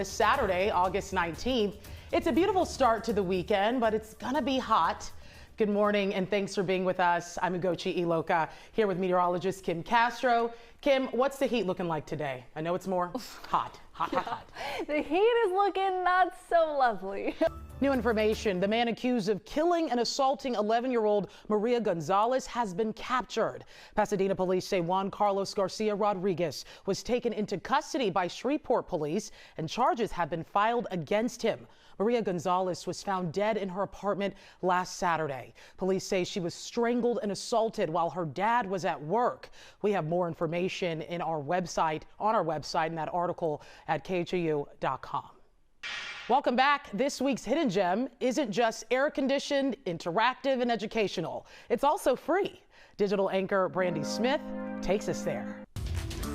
this Saturday, August 19th. It's a beautiful start to the weekend, but it's gonna be hot. Good morning and thanks for being with us. I'm Ugochi August here with meteorologist Kim Castro. Kim, what's the heat looking like today? I know it's more hot. The heat is looking not so lovely. New information, the man accused of killing and assaulting 11-year-old Maria Gonzalez has been captured. Pasadena police say Juan Carlos Garcia Rodriguez was taken into custody by Shreveport police and charges have been filed against him. Maria Gonzalez was found dead in her apartment last Saturday. Police say she was strangled and assaulted while her dad was at work. We have more information on our website in that article at KHOU.com. Welcome back. This week's Hidden Gem isn't just air-conditioned, interactive, and educational. It's also free. Digital anchor Brandy Smith takes us there.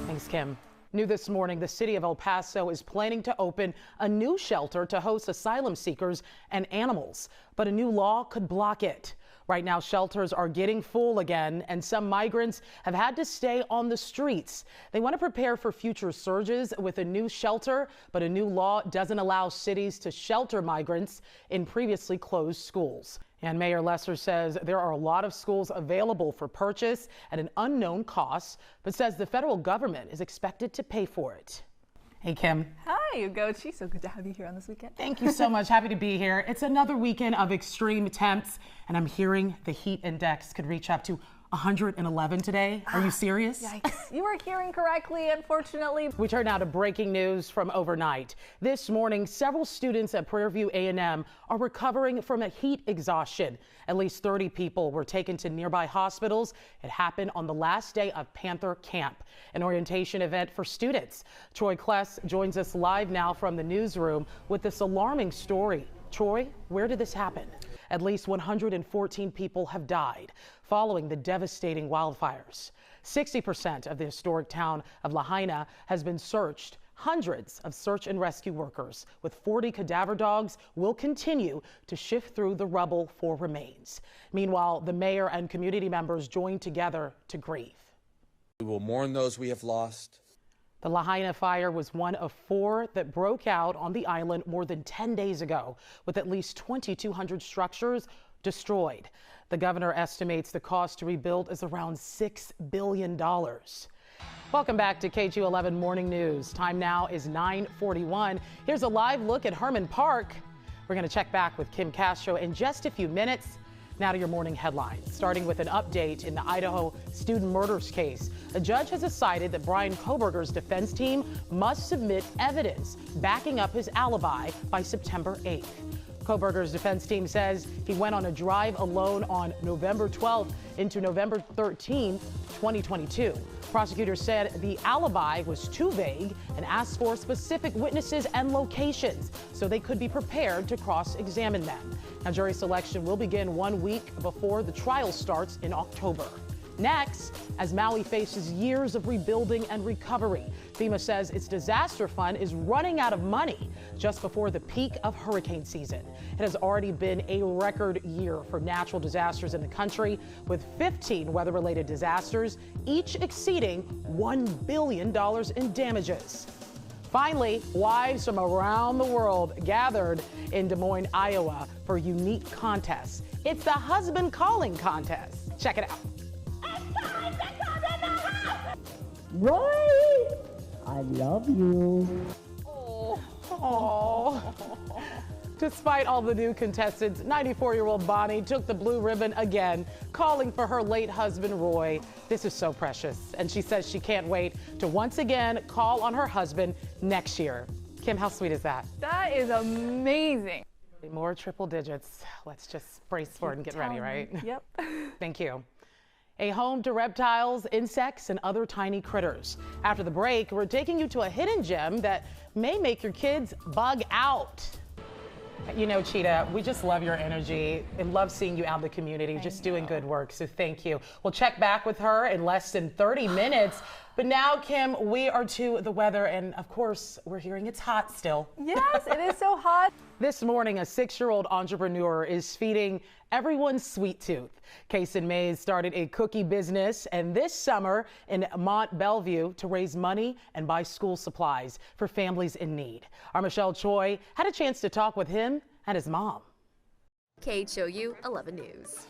Thanks, Kim. New this morning, the city of El Paso is planning to open a new shelter to host asylum seekers and animals, but a new law could block it. Right now, shelters are getting full again, and some migrants have had to stay on the streets. They want to prepare for future surges with a new shelter, but a new law doesn't allow cities to shelter migrants in previously closed schools. And Mayor Lesser says there are a lot of schools available for purchase at an unknown cost, but says the federal government is expected to pay for it. Hey, Kim. Hi, Ugochi. So good to have you here on this weekend. Thank you so much. Happy to be here. It's another weekend of extreme temps, and I'm hearing the heat index could reach up to 111 today. Are you serious? Yikes. You were hearing correctly, unfortunately. We turn now to breaking news from overnight. This morning, several students at Prairie View A&M are recovering from a heat exhaustion. At least 30 people were taken to nearby hospitals. It happened on the last day of Panther Camp, an orientation event for students. Troy Kless joins us live now from the newsroom with this alarming story. Troy, where did this happen? At least 114 people have died following the devastating wildfires. 60% of the historic town of Lahaina has been searched. Hundreds of search and rescue workers with 40 cadaver dogs will continue to shift through the rubble for remains. Meanwhile, the mayor and community members joined together to grieve. We will mourn those we have lost. The Lahaina fire was one of 4 that broke out on the island more than 10 days ago, with at least 2,200 structures destroyed. The governor estimates the cost to rebuild is around $6 billion. Welcome back to KHOU 11 Morning News. Time now is 9:41. Here's a live look at Herman Park. We're going to check back with Kim Castro in just a few minutes. Now to your morning headlines, starting with an update in the Idaho student murders case. A judge has decided that Brian Kohberger's defense team must submit evidence backing up his alibi by September 8th. Kohberger's defense team says he went on a drive alone on November 12th into November 13th, 2022. Prosecutors said the alibi was too vague and asked for specific witnesses and locations so they could be prepared to cross-examine them. Now, jury selection will begin 1 week before the trial starts in October. Next, as Maui faces years of rebuilding and recovery, FEMA says its disaster fund is running out of money just before the peak of hurricane season. It has already been a record year for natural disasters in the country, with 15 weather-related disasters, each exceeding $1 billion in damages. Finally, wives from around the world gathered in Des Moines, Iowa for a unique contest. It's the Husband Calling Contest. Check it out. Roy, I love you. Oh. Despite all the new contestants, 94-year-old Bonnie took the blue ribbon again, calling for her late husband, Roy. This is so precious. And she says she can't wait to once again call on her husband next year. Kim, how sweet is that? That is amazing. More triple digits. Let's just brace for it and get ready, right? Yep. Thank you. A home to reptiles, insects, and other tiny critters. After the break, we're taking you to a hidden gem that may make your kids bug out. You know, Cheetah, we just love your energy and love seeing you out in the community, just doing good work. So thank you. We'll check back with her in less than 30 minutes. But now, Kim, we are to the weather, and of course, we're hearing it's hot still. Yes, it is so hot. This morning, a 6-year-old entrepreneur is feeding everyone's sweet tooth. Kason Mays started a cookie business, and this summer in Mont Bellevue to raise money and buy school supplies for families in need. Our Michelle Choi had a chance to talk with him and his mom. KHOU 11 News.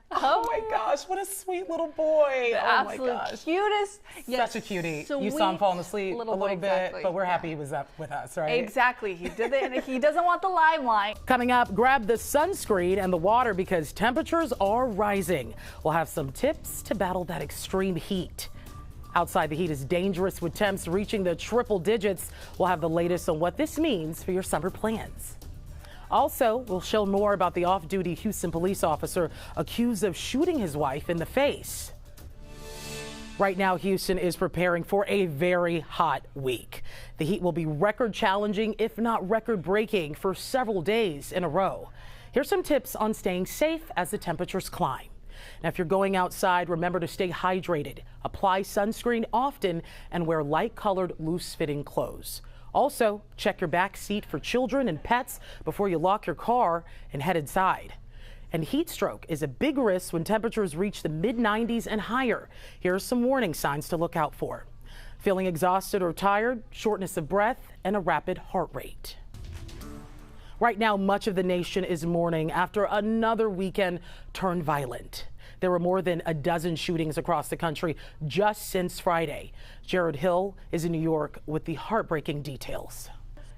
Oh my gosh, what a sweet little boy. The Oh my absolute gosh. cutest. Such a cutie. You sweet saw him falling asleep a little little boy, bit, exactly. but we're happy he was up with us, right? Exactly. He did it, and he doesn't want the limelight. Coming up, grab the sunscreen and the water because temperatures are rising. We'll have some tips to battle that extreme heat. Outside, the heat is dangerous with temps reaching the triple digits. We'll have the latest on what this means for your summer plans. Also, we'll show more about the off-duty Houston police officer accused of shooting his wife in the face. Right now, Houston is preparing for a very hot week. The heat will be record challenging, if not record breaking, for several days in a row. Here's some tips on staying safe as the temperatures climb. Now, if you're going outside, remember to stay hydrated, apply sunscreen often, and wear light-colored, loose-fitting clothes. Also, check your back seat for children and pets before you lock your car and head inside. And heat stroke is a big risk when temperatures reach the mid-90s and higher. Here are some warning signs to look out for. Feeling exhausted or tired, shortness of breath, and a rapid heart rate. Right now, much of the nation is mourning after another weekend turned violent. There were more than a dozen shootings across the country just since Friday. Jared Hill is in New York with the heartbreaking details.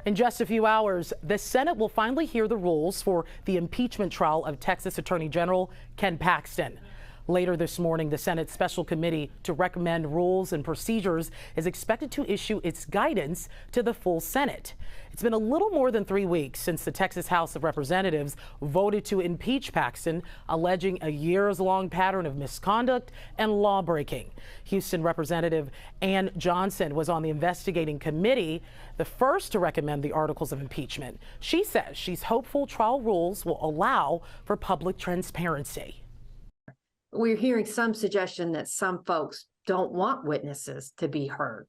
In just a few hours, the Senate will finally hear the rules for the impeachment trial of Texas Attorney General Ken Paxton. Later this morning, the Senate Special Committee to recommend rules and procedures is expected to issue its guidance to the full Senate. It's been a little more than 3 weeks since the Texas House of Representatives voted to impeach Paxton, alleging a years-long pattern of misconduct and lawbreaking. Houston Representative Ann Johnson was on the investigating committee, the first to recommend the articles of impeachment. She says she's hopeful trial rules will allow for public transparency. We're hearing some suggestion that some folks don't want witnesses to be heard.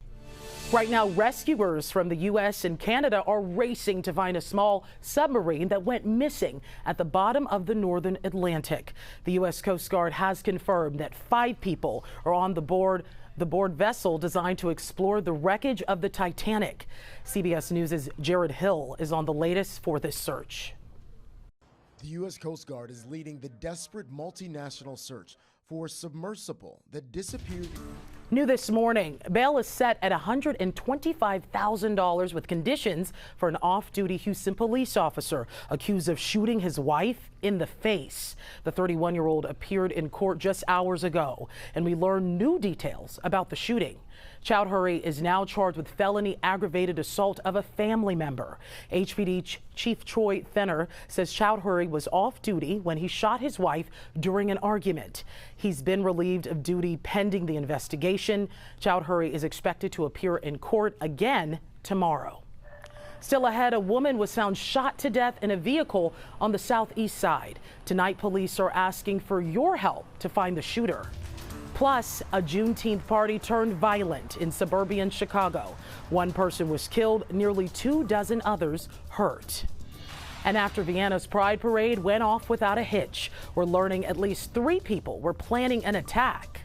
Right now, rescuers from the U.S. and Canada are racing to find a small submarine that went missing at the bottom of the northern Atlantic. The U.S. Coast Guard has confirmed that 5 people are on the board vessel designed to explore the wreckage of the Titanic. CBS News' Jared Hill is on the latest for this search. The U.S. Coast Guard is leading the desperate multinational search for a submersible that disappeared. New this morning, bail is set at $125,000 with conditions for an off-duty Houston police officer accused of shooting his wife in the face. The 31-year-old appeared in court just hours ago, and we learned new details about the shooting. KHOU is now charged with felony aggravated assault of a family member. HPD Chief Troy Fenner says KHOU was off duty when he shot his wife during an argument. He's been relieved of duty pending the investigation. KHOU is expected to appear in court again tomorrow. Still ahead, a woman was found shot to death in a vehicle on the southeast side. Tonight, police are asking for your help to find the shooter. Plus, a Juneteenth party turned violent in suburban Chicago. 1 person was killed, nearly 24 others hurt. And after Vienna's Pride Parade went off without a hitch, we're learning at least 3 people were planning an attack.